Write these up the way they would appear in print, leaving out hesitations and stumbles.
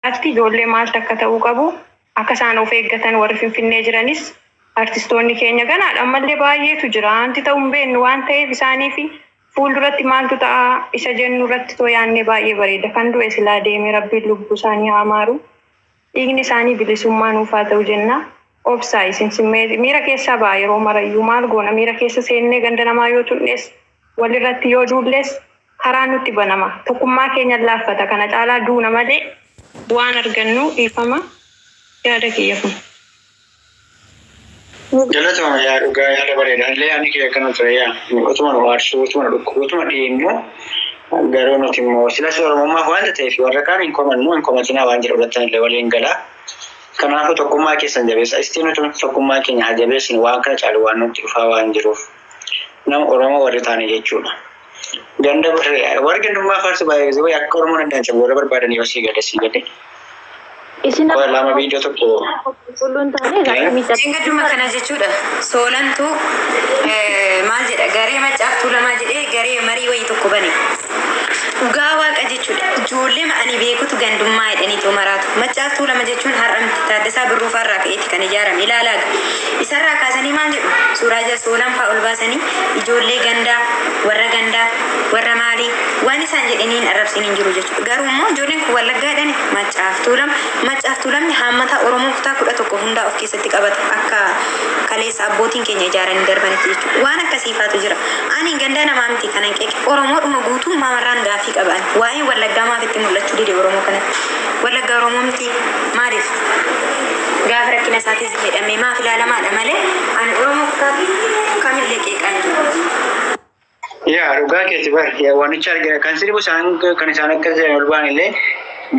atti ijoollee maal takka ta'uu qabu akka isaan of eeggatan warri Finfinnee jiranis artistoonni keenya ganaadha ammallee baay'eetu jira anti ta'uu hin beeknu waan ta'eef isaanii fi fuulduratti maaltu ta'a isa jennu irratti tooyaannee baay'ee bareeda kan du'e silaa deemee rabbiin lubbuu isaanii haa maaru dhiigni isaanii bilisummaa nuuf haa ta'u jenna obsaa isin miira keessaa baa yeroo marayyuu maal goona miira keessa seennee ganda namaa yoo tunnees walirratti yoo duullees karaa nutti banama tokkummaa keenya laaffata kana caalaa duuna malee waan argannu dhiifama yaada kiyya kun. Galatuma yaa dhugaa yaada bareedaa illee ani kiyya kana ture yaa utuma nu waarsuu utuma dhukkubu utuma dhiinnu garuu nuti immoo silas oromummaa waanta ta'eef warra kaan hin komatinaa waan jedhu irratti illee waliin galaa. Kanaafuu tokkummaa keessan jabeessa istiin nuti tokkummaa keenya haa jabeessinu waan kana caalu waan nutti dhufaa waan jiruuf nama Oromoo warri taane jechuudha. Ganda warri gandummaa faarsu baay'ee akka Oromoon addaan cabu warra barbaadanii yoo sii gade. Isin lama video tokko qulqulluun taane gaafamiidha. Ganduma kana jechuudha. Soolantu maal jedha garee maccaaftuu lama jedhee garee marii wayii tokko bane. Dhugaa waaqa jechuudha. Ijoollee ani beekutu gandummaa jedhaniitu maraatu. Maccaaftuu lama jechuun har'amti Taaddasaa Birruufaarraa ka'eeti kan ijaarame ilaalaa. Isarraa kaasanii maal jedhu suuraa jala Soolan fa'aa ol baasanii ijoollee gandaa warra maalii waan isaan jedhaniin arrabsiin hin jiru jechuudha. Garuu immoo ijoolleen kun wallaggaadhaan maccaaftuu lamni hammata Oromoo kutaa 11 hundaa of keessatti qabata akka kaleessa abbootiin keenya ijaaranii darbanitti jechuudha. Waan akkasiifaatu jira. Ani gandaa namaa miti kanan qeeqe Oromoodhuma guutuu maamarraan gaafii qaban. Waa'ee wallaggaa maalitti mul'achuu dide Oromoo kanatti. Wallaggaa Oromoo miti maaliif? Gaafa rakkina isaatis jedhamee maaf ilaalamaadha malee ani Oromoo kutaa kamillee qeeqan jiru. Yaa dhugaa keeti bar yaa waanicha argina kan sirbu kan isaan akka jiran walbaan illee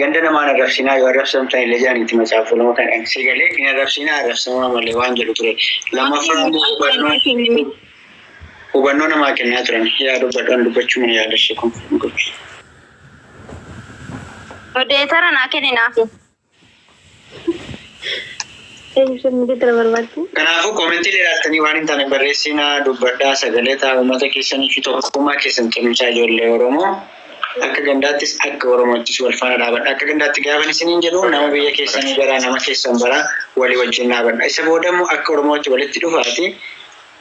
ganda namaan arrabsinaa yoo arrabsamtan illee jaanitti macaafu lama kan sigalee hin arrabsamaa malee waan jedhu ture lammaffaa hubannoo namaa kennaa turan yaa dubbachuu mana yaadashee kun odeetara naa kenninaaf. Kanaafuu koomentii ilaaltanii waan hin taane barreessinaa dubbadhaa sagalee ta'a uummata keessanii fi tokkummaa keessan cimsaa ijoollee Oromoo akka gandaattis akka Oromoottis wal faana dhaabadha. Akka gandaatti gaafa isiniin jedhu nama biyya keessanii garaa nama keessan baraa walii wajjin dhaabadha. Isa boodammoo akka Oromootti walitti dhufaati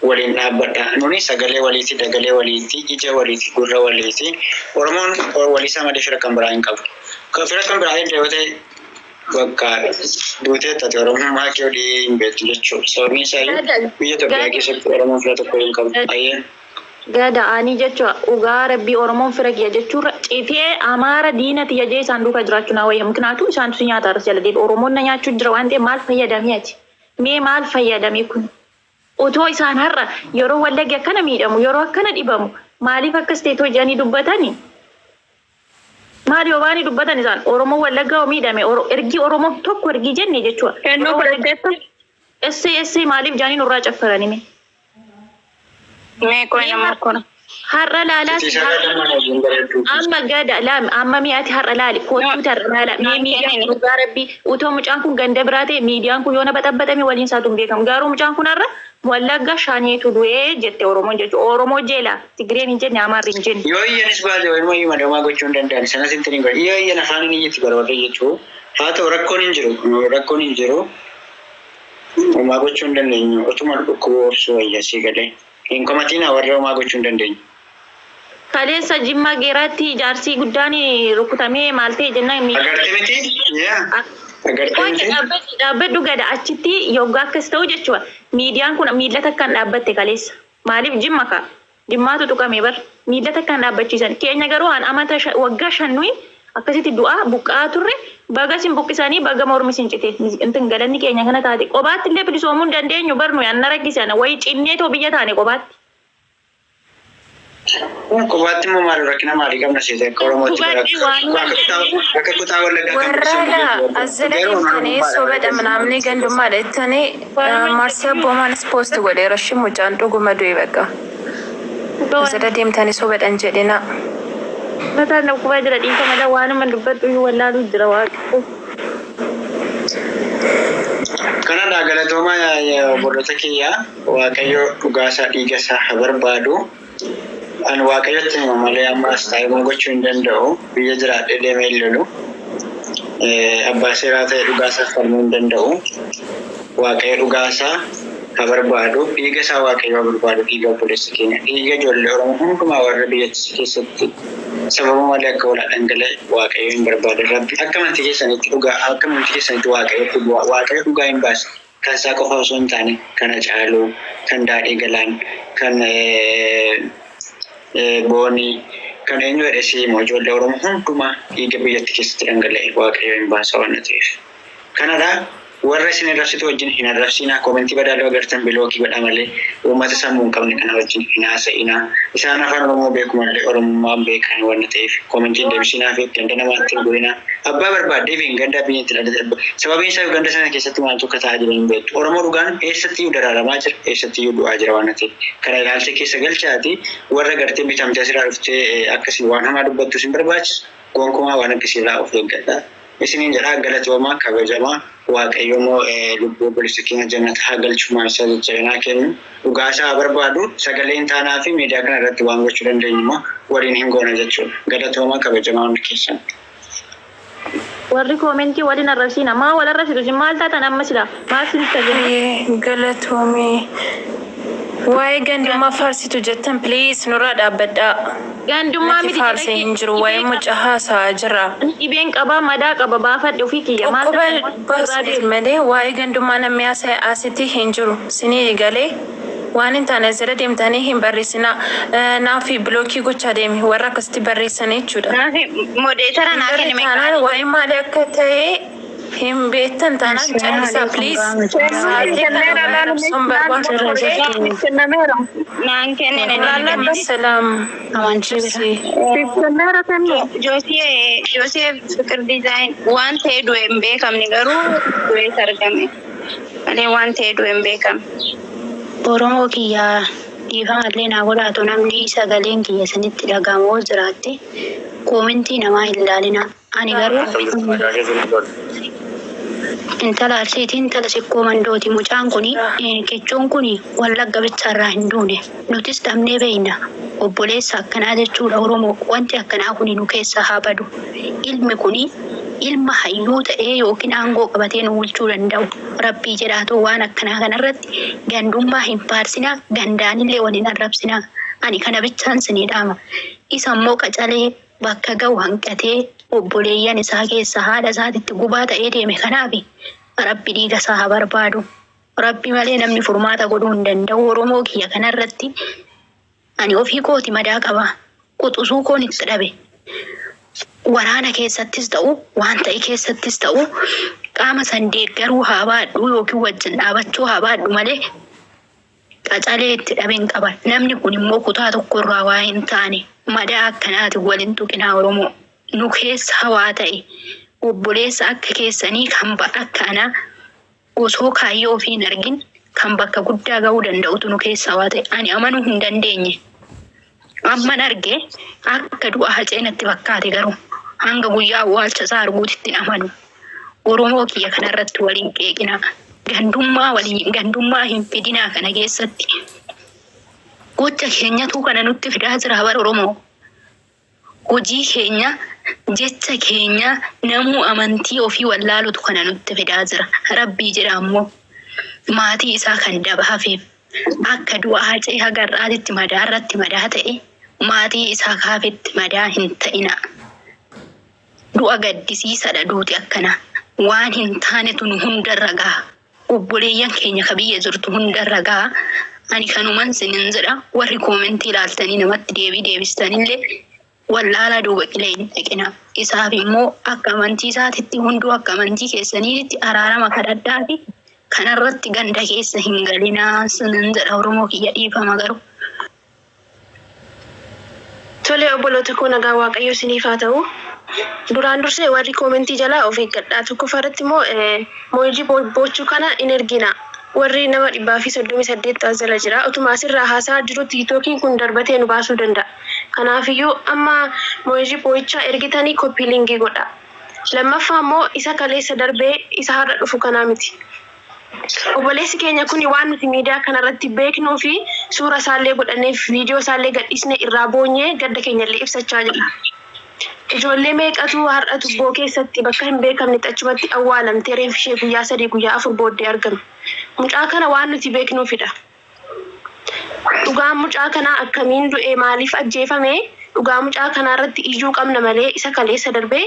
waliin dhaabbadha. Nuni sagalee waliiti, dagalee waliiti, ija waliiti, gurra waliiti. Oromoon waliisaa malee fira kan biraa hin qabu. Fira kan biraa hin ta'e bakka duutee taate Oromummaa kee olii hin beektu jechuudha. Sababiin isaayyuu biyya Itoophiyaa keessatti Oromoon fira tokko hin qabu. Gada ani jechuudha dhugaa rabbii Oromoon fira kiyya jechuudha cifee Amaara diina tiyya jee isaan duuka jiraachuu naa wayya muknaatu isaan tu nyaata arras jala deebi Oromoon na nyaachuu jira waan ta'eef maal fayyadamee ati mee maal fayyadamee kun otoo isaan har'a yeroo wallaggi akkana miidhamu yeroo akkana dhibamu maaliif akkas ta'e tojanii dubbatanii maal yoo baanii dubbatan isaan Oromoo wallaggaa miidhame ergi Oromoo tokko ergi jenne jechuudha. Kennoo godhatteetta. Essee maaliif jaanii nurraa caffaranii mee? Mee koina markona. Har'a laalaati. Amma gada laam amma mi'aati har'a laali kootuuti har'a laala mee miidiyaan dhugaa rabbii utoo mucaan kun ganda biraa ta'e miidiyaan kun yoo na baxabbatame waliin isaatu hin beekamu garuu mucaan kun har'a wallagga shaaneetu du'ee jette Oromoon jechuudha. Oromoo jeela Tigreen hin jenne Amaarri hin jenne. Yoo iyyanis baate walumaa iyyuu madamaa gochuu hin danda'an sanas hin tiniin godhe yoo iyyan afaan inni iyyatti barbaade jechuudha. Haa ta'u rakkoon hin jiru homaa gochuu hin dandeenyu otuma dhukkubuu obsuu wayya sii galee. Hin komatina warra homaa gochuu hin dandeenyu. Kaleessa Jimmaa Geeraatti ijaarsi guddaan rukutamee maal ta'e jennaan Agartee miti? Agartee miti? Dhaabbadhu gada achitti yoggaa akkas ta'u jechuudha. Miidiyaan kun miillata akkaan dhaabbatte kaleessa. Maaliif Jimma ka'a? Jimmaatu tuqame bar. Miillata akkaan dhaabbachiisan. Keenya garuu aan amata waggaa shannuyi akkasitti du'aa buqqaa turre baga sin buqqisanii baga mormi sin cite. Intin galanni keenya kana taate qobaatti illee bilisoomuu hin dandeenyu barnu yanna rakkisan wayi cinnee too biyya taane qobaatti. Qobaatti immoo maal rakkina maalii qabna seete akka Oromootti akka kutaa wallaggaa warra azzalatanii sobadha ምናምን ገንዱማለ እተኔ ማርሲያ ቦማንስ ፖስት godhe rashim mucaan dhuguma du'e bakka azala deemtanii sobadhan jedhina mataan dhukkuba jira dhiifama dha waanuma dubbadhu wallaaluu jira waaqu kanadha galatoomaa borrota kiyyaa waaqayyo dhugaasaa dhiigasaa haa barbaadu an waaqayyotti malee ammaas taa'imuu gochuu hin danda'u biyya jiraadhee deemee lolu abbaa seeraa ta'e dhugaasaa falmuu hin danda'u. Waaqayyo dhugaasaa ka barbaadu dhiiga isaa waaqayyo barbaadu dhiiga obboleessa keenya dhiiga ijoollee Oromoo hundumaa warra biyyattii keessatti sababa malee akka walaa dhangala'e waaqayyo hin barbaadu. Rabbi akka amantii keessanitti waaqayyo dhugaa hin baasu. Kan isaa qofa osoo hin taane kana caaluu kan daadhii galaan kan boonii kan eenyu jedhesii immoo ijoollee Oromoo hundumaa dhiiga biyyattii keessatti dhangala'e waaqayyo hin baasa waan ta'eef. Kanadhaa warra isin irrabsitu wajjin hin arrabsinaa komentii badaaloo agartan biloogii godha malee uummata sammuu hin qabne kana wajjin hin haasa'inaa. Isaan afaan Oromoo beeku malee Oromummaan beekan waan ta'eef komentiin deebisinaa fi ganda namaatti hin bu'inaa. Abbaa barbaadee fi ganda biyyatti dhalate sababiin isaa ganda sana keessatti maaltu akka ta'aa jiru hin beektu. Oromoo dhugaan eessattiyyuu dararamaa jira eessattiyyuu du'aa jira waan ta'eef kana ilaalcha keessa galchaati warra gartee bitamtee asirraa dhuftee akkasii waan hamaa dubbattu sin barbaachisu gonkumaa waan akkasii irraa of eeggadha. Isiniin jedhaa galatoomaa kabajamaa waaqayyo immoo lubbuu obboleessa keenya jannata haa galchumaa isaa jajjabinaa kennu dhugaa isaa barbaadu sagaleen taanaa fi miidiyaa kana irratti waan gochuu dandeenyu immoo waliin hin goona jechuudha. Galatoomaa kabajamaa hundi keessan. Warri komentii waliin arrabsiina maa wal arrabsitu maal taatan amma sila maal sinitti Baay'ee galatoomii. Waa'ee gandummaa faarsitu jettan please nurraa dhaabbadhaa. Gandummaa miti faarsee hin jiru waa'ee mucaa haasaa jira. Dhibeen qabaa madaa qaba baafadhe ofii kiyya maal Baasii malee waa'ee gandummaa namni haasa'e asitti hin jiru. Sinii galee waan hin taane asirra deemtanii hin barreessinaa. Naafi bilookii gochaa deemi warra akkasitti barreessanii jechuudha. Modeetara naa kennime. Waa'ee maalii akka ta'e hin beektan taanaan callisaa please. Naan kennine. Salaam. Joosee fikir diizaayin waan ta'e du'e hin beekamne garuu du'ees argame. Malee waan ta'e du'e hin beekamne. Oromoo kiyyaa dhiifamallee naa godhaatu namni sagaleen kiyya sanitti dhagahamoo jiraatte komentii namaa hin ilaalina. Ani garuu intala arsiitiin intala sikkoo mandooti mucaan kuni kichuun kuni wallagga bichaarraa hin duune nutis dhabnee beeyna obboleessa akkanaa jechuudha Oromoo wanti akkanaa kuni nu keessa haa badu ilmi kuni ilma hayyuu ta'ee yookiin aangoo qabatee nu bulchuu danda'u rabbii jedhaatu waan akkanaa kanarratti gandummaa hin faarsinaa gandaanillee waliin arrabsinaa ani kana bichaan sinii dhaama isa immoo qacalee bakka ga'u hanqatee obboleeyyan isaa keessa haadha isaatitti gubaa ta'ee deeme kanaafi rabbi dhiiga isaa haa barbaadu. Rabbi malee namni furmaata godhuu hin danda'u. Oromoo kiyya kanarratti ani ofii kooti madaa qaba. Quxusuu koon itti dhabe. Waraana keessattis ta'u waan ta'e keessattis ta'u qaama san deeggaruu haa baadhu yookiin wajjin dhaabachuu haa baadhu malee qacalee itti dhabeen qaba. Namni kun immoo kutaa tokkorraa waa hin taane madaa akkanaati waliin tuqinaa Oromoo. Nu keessa hawaa ta'e obboleessa akka keessanii kan akkanaa osoo kaayyoo ofii hin argin kan bakka guddaa ga'uu danda'utu nu keessa hawaa ta'e ani amanuu hin dandeenye. Amman arge akka du'a haceenatti fakkaate garuu hanga guyyaa awwaalcha isaa arguutitti amanu. Oromoo kiyya kanarratti waliin qeeqina gandummaa hin fidinaa kana keessatti gocha keenyatu kana nutti fidaa jira bara Oromoo. Hojii keenya jecha keenya namuu amantii ofii wallaalutu kana nutti fidaa jira. Rabbii jedha ammoo maatii isaa kan dabaafiif akka du'a hacee hagarraatitti madaa irratti madaa ta'e maatii isaa kaafetti madaa hin ta'ina. Du'a gaddisiisadha duuti akkana waan hin taanetu nu hundarra gaha. Obboleeyyan keenya ka biyya jirtu hundarra gaha. Ani kanuman sinin jedha warri komentii ilaaltanii namatti deebistanillee wallaala duuba qilee hin dhaqina. Isaaf immoo akka amantii isaatitti hunduu akka amantii keessaniitti araarama kadhadhaa fi kanarratti ganda keessa hin galinaa sinin jedha Oromoo kiyya dhiifama garuu. Tole obboloota koo nagaa waaqayyo isiniif haa ta'u. Duraan dursee warri komentii jalaa of eeggadhaa tokkoffaa irratti immoo moojii bochuu kana in ergina. Warri nama 138 jala jira. Utuma asirraa haasaa jiru tiktookiin kun darbatee nu baasuu danda'a. Kanaafiyyuu amma moojii boo'ichaa ergitanii koppii linkii godha. Lammaffaa immoo isa kaleessa darbee isa har'a dhufu kanaa miti. Obboleessi keenya kun waan nuti miidiyaa kanarratti beeknuu fi suura isaallee godhannee viidiyoo isaallee gadhiisne irraa boonyee gadda keenyallee ibsachaa jira. ijoollee meeqatu har'atu boo keessatti bakka hin beekamne achumatti awwaalamtee reeffi ishee guyyaa 3 guyyaa 4 booddee argame. Mucaa kana waan nuti beeknuufidha. Dhugaan mucaa kanaa akkamiin du'ee maaliif ajjeefame dhugaa mucaa kanaa irratti iyyuu qabna malee isa kaleessa darbee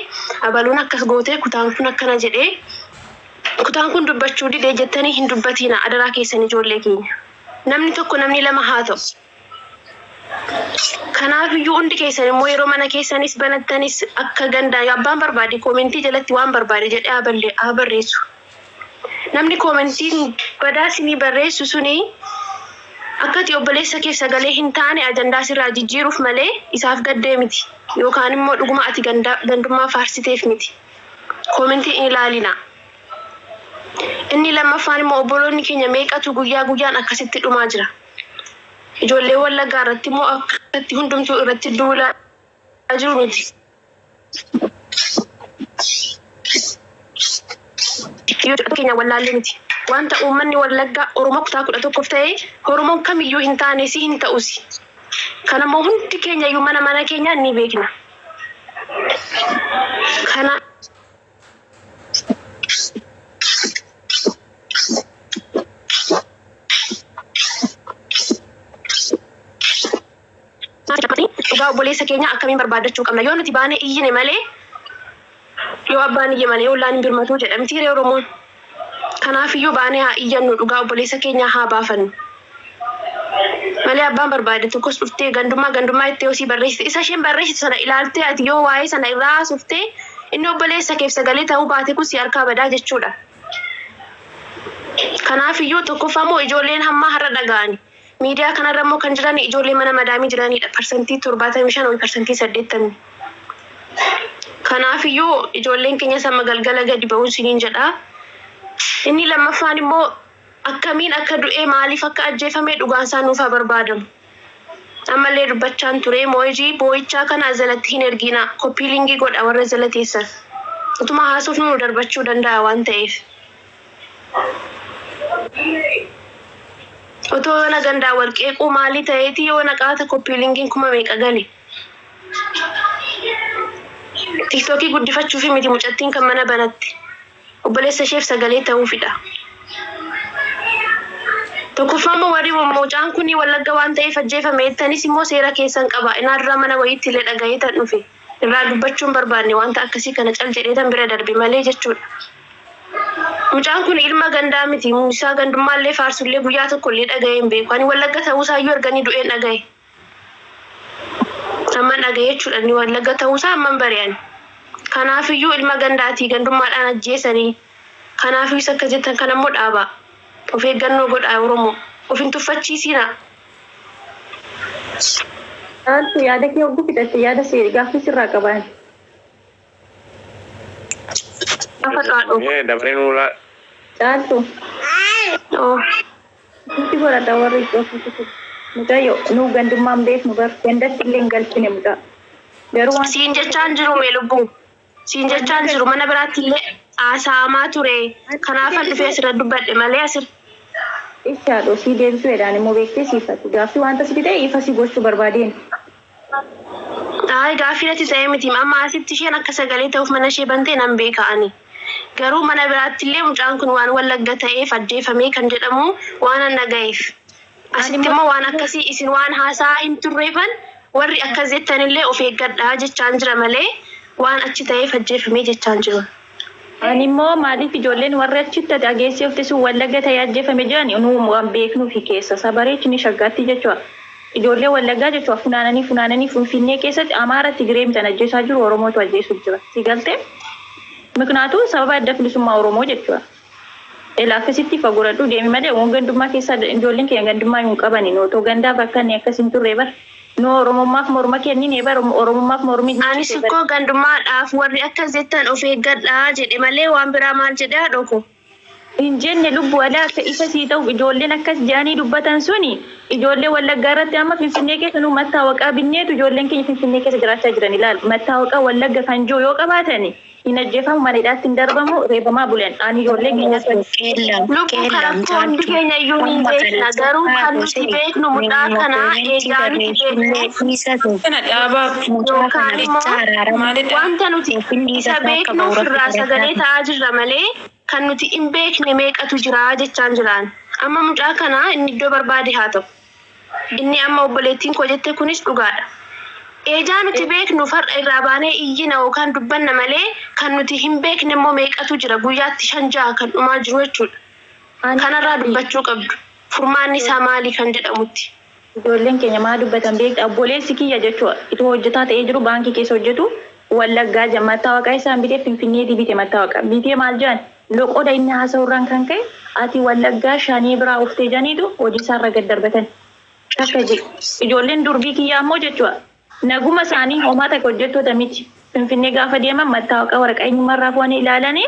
abaluun akkas gootee kutaan kun akkana jedhee kutaan kun dubbachuu didee jettanii hin dubbatina adaraa keessan ijoollee keenya. Namni tokko namni lama haa ta'u. Kanaaf iyyuu hundi keessan immoo yeroo mana keessanis banattanis akka gandaa abbaan barbaade koomentii jalatti waan barbaade jedhee haa barreessu. Namni koomentiin badaa isinii barreessu suni akkati obboleessa keef sagalee hin taane ajandaa sirraa jijjiiruuf malee isaaf gaddee miti yookaan immoo dhuguma ati gandummaa faarsiteef miti. Koomentiin ilaalina. Inni lammaffaan immoo obboloonni keenya meeqatu guyyaa guyyaan akkasitti dhumaa jira. Ijoollee Wallaggaa irratti immoo akkatti hundumtuu irratti duulaa jiru miti. Ijoollee keenya wallaallee miti. Wanta uummanni Wallaggaa Oromoo kutaa 11 ta'ee Oromoon kamiyyuu hin taanes hin ta'usi. Kanammoo hundi keenya iyyuu mana keenya ni beekna. Kana dhugaa obboleessa keenya akkamiin barbaadachuu qabna yoo nuti baanee iyyine malee yoo abbaan iyye malee ollaan hin birmatu jedhamti ree Oromoon. Kanaaf iyyuu baanee haa iyyannu dhugaa obboleessa keenya haa baafannu. Malee abbaan barbaade tokkos dhuftee gandummaa itti hosii barreessite isa isheen barreessitu sana ilaaltee ati yoo waa'ee sana irraa haasuftee inni obboleessa keef sagalee ta'uu baate kun si harkaa badaa jechuudha. Kanaaf iyyuu tokkoffaa moo ijoolleen hammaa har'a dhaga'ani. Miidiyaa kanarra immoo kan jiran ijoollee mana madaamii jiranidha. 75% 80%. Kanaaf iyyuu ijoolleen keenya sama galgala gadi ba'uun siniin jedha. Inni lammaffaan immoo akkamiin akka du'ee maaliif akka ajjeefame dhugaan isaa nuuf haa barbaadamu. Ammallee dubbachaan ture moojii boo'ichaa kana jalatti hin ergina. Koppiilingii godha warra jala teessan. Utuma haasuuf nu darbachuu danda'a waan ta'eef. Otoo yoona gandaa walqeequu maalii ta'eeti yoona qaata koppiilingiin kuma meeqa gale. Tiktokii guddifachuufi miti mucattiin kan mana banatti. Obboleessa isheef sagalee ta'uufidha. Tokkoffaa immoo warri mucaan kun Wallagga waan ta'eef ajjeefame jettanis immoo seera keessan qaba. Inaarraa mana wayiitti illee dhaga'ee tan dhufe. Irraa dubbachuun barbaanne wanta akkasii kana cal jedhee tan bira darbe malee jechuudha. Mucaan kun ilma gandaa miti. Isaa gandummaallee faarsullee guyyaa tokkollee dhaga'ee hin beeku. Ani Wallagga ta'uusaa iyyuu arganii du'een dhaga'e. Amman dhaga'e jechuudha inni Wallagga ta'uusaa amman bari'an. Kanaaf iyyuu ilma gandaatii gandummaadhaan ajjeesanii. Kanaaf iyyuu akka jettan kan ammoo dhaaba. Of eeggannoo godhaa Oromoo. Of hin tuffachiisina. Caaltu yaada kee ogguu fidhatte yaada gaaffii sirraa qaban. Dabareen ulaa. Caaltu. Nuti godhata warri itti ofiisutti. Mucayyo nu gandummaan beeknu gar gandatti illee hin galchine mucaa. Garuu waan siin jechaan jiru mee lubbuu. Siin jechaan jiru mana biraatti illee haasa'amaa ture. Kanaafan dhufee asirra dubbadhe malee asirra. Ishaadho sii deebisuudhaan immoo beektee siifatu. Gaaffii wanta si fidee ifa si gochuu barbaadeen. Gaaffii natti ta'ee miti. Amma asitti isheen akka sagalee ta'uuf mana ishee bantee nan beeka'ani. Garuu mana biraatti illee mucaan kun waan Wallagga ta'eef ajjeefamee kan jedhamu waan an dhaga'eef. Asitti immoo waan akkasii isin waan haasaa hin turreefan warri akkas jettan illee of eeggadhaa jechaan jira malee waan achi ta'eef ajjeefamee jechaan jiru. Ani immoo maaliif ijoolleen warri achitti dhageessee ofte sun Wallagga ta'ee ajjeefame jiran nu waan beeknuu fi keessa sabareechni shaggaatti jechuudha. Ijoollee Wallaggaa jechuudha funaananii Finfinnee keessatti Amaara Tigiree mitan ajjeesaa jiru Oromootu ajjeesuuf jira. Si galtee? Miknaatu sababa adda bilisummaa Oromoo jechuudha. Akkasitti fagoradhu deemi malee gandummaa keessaa ijoolleen keenya gandummaa hin qabani nootoo gandaa bakka inni akkasiin turre bara. No Oromummaaf morma kennine bara Oromummaaf mormi. Ani sukkoo gandummaadhaaf warri akkas jettan of eeggadhaa jedhe malee waan biraa maal jedhe haadhoko. Hin jenne lubbuu alaa akka isa sii ta'u ijoolleen akkas jaanii dubbatan suni ijoollee Wallaggaa irratti amma Finfinnee keessa nu mattaawaqaa binneetu ijoolleen keenya Finfinnee keessa jiraachaa jiran ilaala. Mattaawaqaa Wallagga kan jiru yoo qabaatani hin ajjeefamu mana hidhaatti hin darbamu reebamaa bulan ani ijoollee Lubbuu karaa hundi keenya iyyuu ni beekna garuu kan nuti beeknu mudhaa kana eegaa nuti beeknu Kana dhaabaa yookaan immoo wanta nuti isa beeknuuf irraa sagalee ta'aa jirra malee kan nuti hin beekne meeqatu jira jechaan jiraan. Amma mucaa kana inni iddoo barbaade haa ta'u. Inni amma obboleettiin koo jette kunis dhugaadha. Eejaa nuti beeknu far'a irraa baanee iyyina yookaan dubbanna malee kan nuti hin beekne immoo meeqatu jira guyyaatti 5-6 kan dhumaa jiru jechuudha. Kanarraa dubbachuu qabdu. Furmaanni isaa maali kan jedhamutti. Ijoolleen keenya maa dubbatan beekta obboleessi kiyya jechuudha. Itoo hojjetaa ta'ee jiru baankii keessa hojjetu Wallaggaa jammataa waaqaa isaan bitee Finfinneetii bitee mataa waaqaa. Bitee maal jedhan loqoda inni haasa'urraan kan ka'e ati Wallaggaa shanii biraa uftee janiitu hojii isaarra gad darbatan. Akka ijoolleen durbii kiyyaa ammoo jechuudha. Naguma isaanii homaa takka hojjettoota miti. Finfinnee gaafa deeman mataa waaqaa waraqaa eenyummaarraa fuudhanii ilaalanii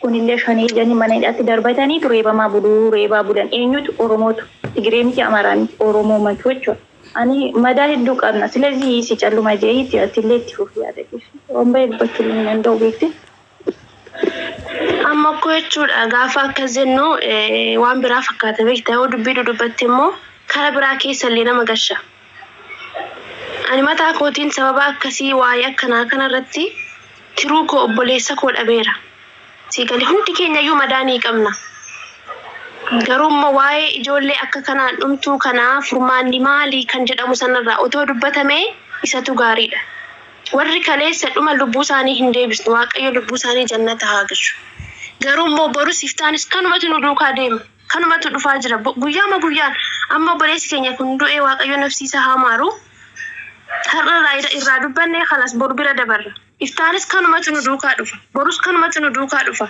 kunillee shanii janii mana hidhaatti darbatanii reebamaa reebaa bulan eenyutu Oromootu Tigiree miti Amaaraa miti Oromoo matu jechuudha. Ani madaa hedduu qabna silazii si calluma jeeyitti atillee itti fufii yaada keessa waan baay'ee dubbachuu hin danda'u beekte. Amma akkoo jechuudha gaafa akkas jennu waan biraa fakkaata beektaa yoo dubbii dubbatte immoo kara biraa keessa illee nama gasha. Ani mataa kootiin sababa akkasii waa'ee akkanaa kanarratti tiruu koo obboleessa koo dhabeera. Siigalee hundi keenya iyyuu madaanii qabna. Garuu immoo waa'ee ijoollee akka kanaan dhumtuu kanaa furmaanni maalii kan jedhamu sanarraa otoo dubbatamee isatu gaariidha. Warri kaleessa dhuma lubbuu isaanii hin deebisnu Waaqayyo lubbuu isaanii jannata haa galchu. Garuu immoo boru siftaanis kanumatu nu duukaa deema. Kanumatu dhufaa jira guyyaama guyyaan amma obboleessi keenya kun du'ee Waaqayyo nafsiisa haa maaru. Har'a irraa dubbannee kalas boru bira dabarra. Iftaanis kanumatu nu duukaa dhufa. Borus kanumatu nu duukaa dhufa.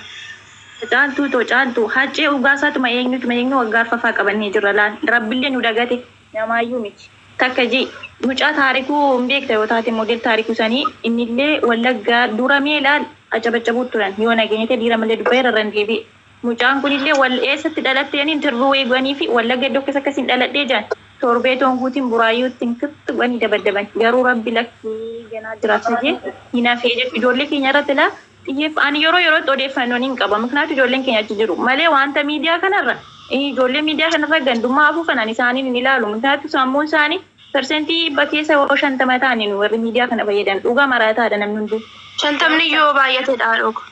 Caaltuu haccee ugaasaatuma eenyu waggaarfafaa qabannee jirra laan rabbillee nu dagate namaayyuu miti. Takka jee mucaa taarikuu hin beekta yoo taate moodel taarikuu sanii innillee Wallaggaa dura meelaan acabacabuu turan yoo nageenyate dhiira malee dubbayee rarran deebi'e. Mucaan kunillee eessatti dhalattee intervuu eeganii fi Wallagga iddoo keessa akkasiin dhaladhee jaan torbee toonguutiin buraayyuutti kittu wani dabaddaban garuu rabbi lakkii ganaa jiraata jee hinaafee jechuudha ijoollee keenya irratti laa xiyyeef ani yeroo odeeffannoon hin qaba muknaatu ijoolleen keenya achi jiru malee wanta miidiyaa kanarra ijoollee miidiyaa kanarra gandummaa afuu kanaan isaaniin hin ilaalu muknaatu sammuun isaanii persentii bakkeessa yeroo 50 ta'aniin warri miidiyaa kana fayyadamu dhugaa maraataadha namni hunduu. 50 yoo baay'ateedha dhooqa.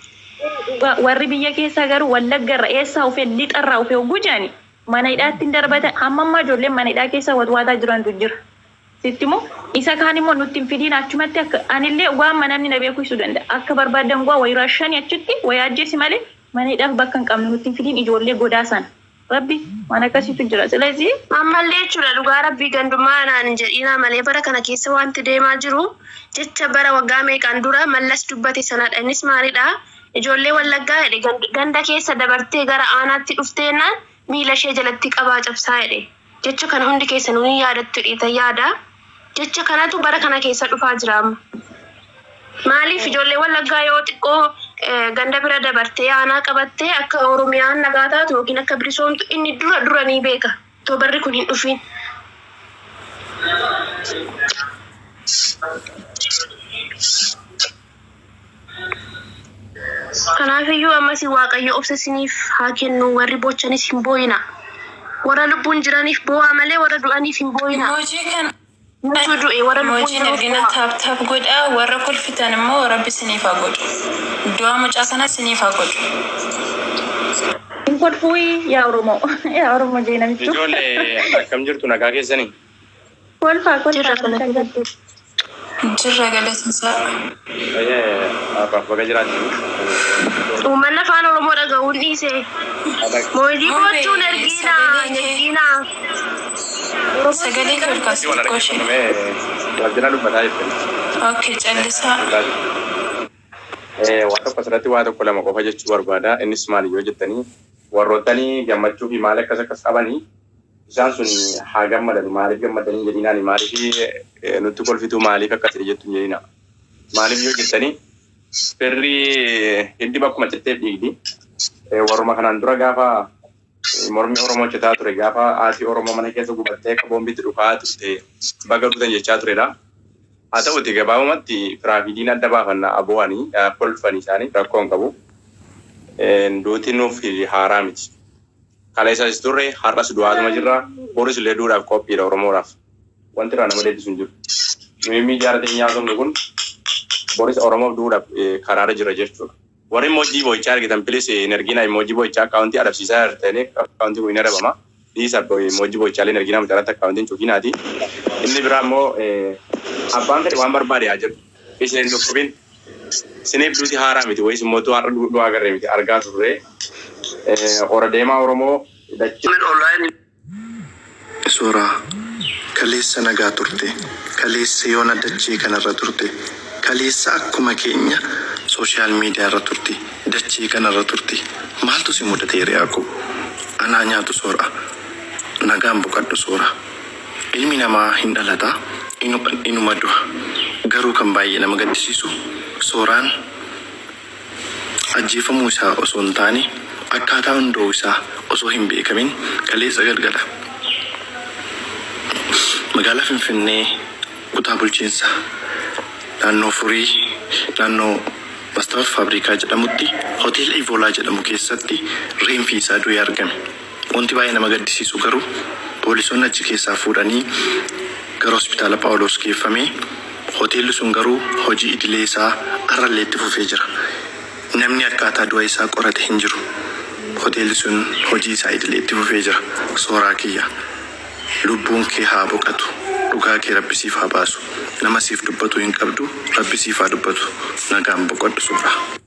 Warri biyya keessaa garuu Wallaggarra eessaa ufee lixarraa ufee gujaani mana hidhaatti hin darbatan amma ijoolleen mana hidhaa keessa watwaataa jirantu jira. Sittimoo isa kaan immoo nutti hin fidiin achumatti akka anillee waan manamni na beekuu isuu danda'a. Akka barbaadan waa wayii raashanii achitti wayii ajjeesi malee mana hidhaaf bakka hin qabne nutti hin fidiin ijoollee godaasan. Rabbi waan akkasiitu jira. Silazii ammallee jechuudha dhugaa rabbii gandummaa naan hin jedhinaa malee bara kana keessa wanti deemaa jiru jecha bara waggaa meeqaan dura mallas dubbate sanadha. Innis maalidha? Ijoollee Wallaggaa jedhe ganda keessa dabartee gara aanaatti dhufteennaan miila ishee jalatti qabaa cabsaa jedhe. Jecha kana hundi keessa nuuni yaadattu dhiita yaada. Jecha kanatu bara kana keessa dhufaa jira amma. Maaliif ijoollee Wallaggaa yoo xiqqoo ganda bira dabartee aanaa qabattee akka Oromiyaan nagaa taatu yookiin akka bilisoomtu inni dura ni beeka. Too barri kun hin dhufin. Kanaafiyyuu ammas Waaqayyo obsa isiniif haa kennu warri bochanis hin booyina. Warra lubbuun jiraniif boo'aa malee warra du'aniif hin booyina. Nutu du'e warra lubbuun jiraniif boo'aa. Taap godhaa warra kolfitan immoo rabbi isiniif haa godhu. Du'a mucaa kana isiniif haa godhu. Kolfuu yaa Oromoo jee namichu. Ijoollee akkam jirtu nagaa keessanii? Kolfaa Jirra galatinsaa. Abbaaf baga jiraatti. Uummanni afaan Oromoo dhaga'uun dhiise. Moojii gochuun ergiina. Sagalee kolkaas xiqqoo ishee. Waljala dubbataa jettanii. Okay, callisaa. Waan tokko asirratti waa tokko lama qofa jechuu barbaada. Innis maali yoo jettanii warrootanii gammachuu fi maal akkas qabanii isaan sun haa gammadan maaliif gammadanii jedhinaan maaliif nutti kolfitu maaliif akkasii jettu jedhina. Maaliif yoo jettanii firri hindi bakkuma citteef dhiigdi. Warruma kanaan dura gaafa mormi Oromoo citaa ture gaafa aatii Oromoo mana keessa gubattee akka boombiitti dhufaa turte baga dhuftan jechaa turedha. haa ta'uti gabaabumatti firaafidiin adda baafannaa abo'anii kolfanii isaanii rakkoon qabu. Duuti nuuf haaraa miti. Kaleessas turre har'as du'aatuma jirra. Boris illee duudhaaf qophiidha Oromoodhaaf. Wanti irraa nama deebisu hin jiru. Nuyi miidiyaa irratti haasofnu kun Boris Oromoof duudhaaf karaarra jira jechuudha. Warri Moojii Boo'ichaa argitan pilis hin argina. Moojii Boo'ichaa akkaawuntii adabsiisaa jirtanii akkaawuntiin kun hin adabama. Dhiisa Moojii Boo'ichaalee hin argina mucaalatti akkaawuntiin cufiinaati. Inni biraa immoo abbaan fedhe waan barbaade haa jiru. Isin hin dhukkubin. Siniif duuti haaraa miti wayis immoo har'a du'aa agarree miti argaa turre. Ora deemaa Oromoo dachee. Suuraa kaleessa nagaa turte. Kaleessa yoona dachee kanarra turte. Kaleessa akkuma keenya sooshaal miidiyaa irra turte. Dachee kanarra turte. Maaltu si mudate Yaaqoob? Anaa nyaatu Soora. Nagaan boqadhu Soora. Ilmi namaa hin dhalata. Inuma du'a. Garuu kan baay'ee nama gaddisiisu Sooraan ajjeefamuu isaa osoo hin taane akkaataa hundoo isaa osoo hin beekamin kaleessa galgala. Magaalaa Finfinnee kutaa bulchiinsa naannoo Furii naannoo Mastaawot Faabrikaa jedhamutti hoteela Ivoolaa jedhamu keessatti reenfi isaa du'ee argame. Wanti baay'ee nama gaddisiisu garuu poolisoonni achi keessaa fuudhanii gara hospitaala Phaawulos geeffamee hoteelli sun garuu hojii idilee isaa har'allee itti fufee jira. Namni akkaataa du'a isaa qorate hin jiru. Hoteelli sun hojii isaa idilee itti fufee jira. Sooraa kiyya. Lubbuun kee haa boqatu. Dhugaa kee Rabbi siif haa baasu. Nama siif dubbatu hin qabdu Rabbi siif haa dubbatu. Nagaan boqodhu Sooraa.